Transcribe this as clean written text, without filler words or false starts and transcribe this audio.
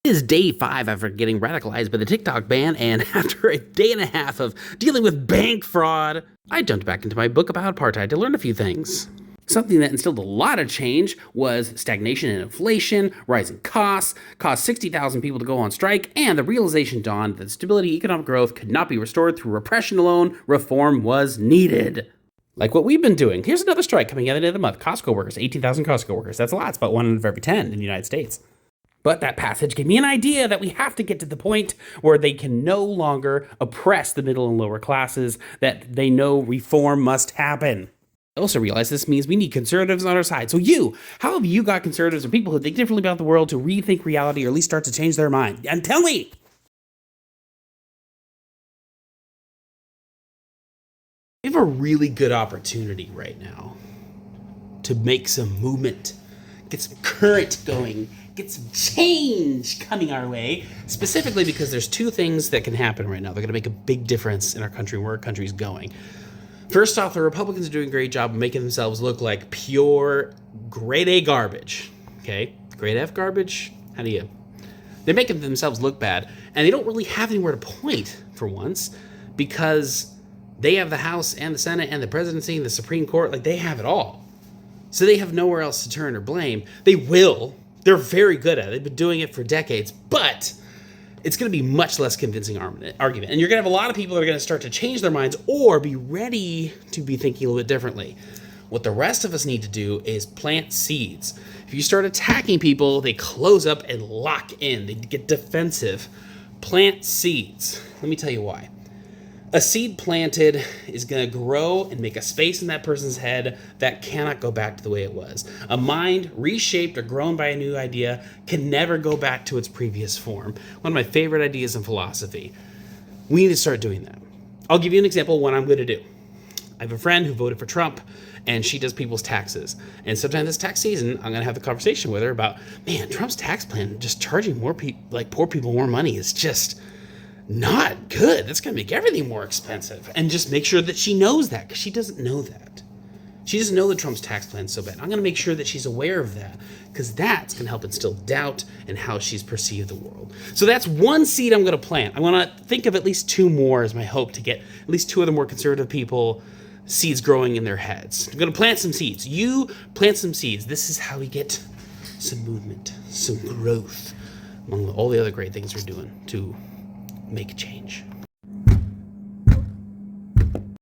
It is day 5 after getting radicalized by the TikTok ban, and after a day and a half of dealing with bank fraud, I jumped back into my book about apartheid to learn a few things. Something that instilled a lot of change was stagnation and inflation, rising costs, caused 60,000 people to go on strike, and the realization dawned that stability economic growth could not be restored through repression alone. Reform was needed. Like what we've been doing. Here's another strike coming at the end of the month. Costco workers, 18,000 Costco workers. That's a lot. It's about 1 out of every 10 in the United States. But that passage gave me an idea that we have to get to the point where they can no longer oppress the middle and lower classes, that they know reform must happen. I also realize this means we need conservatives on our side. So how have you got conservatives or people who think differently about the world to rethink reality or at least start to change their mind? And tell me! We have a really good opportunity right now to make some movement, get some current going, get some change coming our way, specifically because there's 2 things that can happen right now. They're going to make a big difference in our country, where our country's going. First off, the Republicans are doing a great job of making themselves look like pure grade A garbage. Okay? Grade F garbage? They're making themselves look bad, and they don't really have anywhere to point for once, because they have the House and the Senate and the presidency and the Supreme Court. Like, they have it all. So they have nowhere else to turn or blame. They will. They're very good at it. They've been doing it for decades, but it's going to be much less convincing argument. And you're going to have a lot of people that are going to start to change their minds or be ready to be thinking a little bit differently. What the rest of us need to do is plant seeds. If you start attacking people, they close up and lock in. They get defensive. Plant seeds. Let me tell you why. A seed planted is going to grow and make a space in that person's head that cannot go back to the way it was. A mind reshaped or grown by a new idea can never go back to its previous form. One of my favorite ideas in philosophy. We need to start doing that. I'll give you an example of what I'm going to do. I have a friend who voted for Trump, and she does people's taxes. And sometime this tax season, I'm going to have a conversation with her about, man, Trump's tax plan, just charging poor people more money is just not good. That's going to make everything more expensive. And just make sure that she knows that, because she doesn't know that. She doesn't know that Trump's tax plan is so bad. I'm going to make sure that she's aware of that, because that's going to help instill doubt in how she's perceived the world. So that's one seed I'm going to plant. I want to think of at least 2 more as my hope to get at least 2 of the more conservative people seeds growing in their heads. I'm going to plant some seeds. You plant some seeds. This is how we get some movement, some growth among all the other great things we're doing to make change.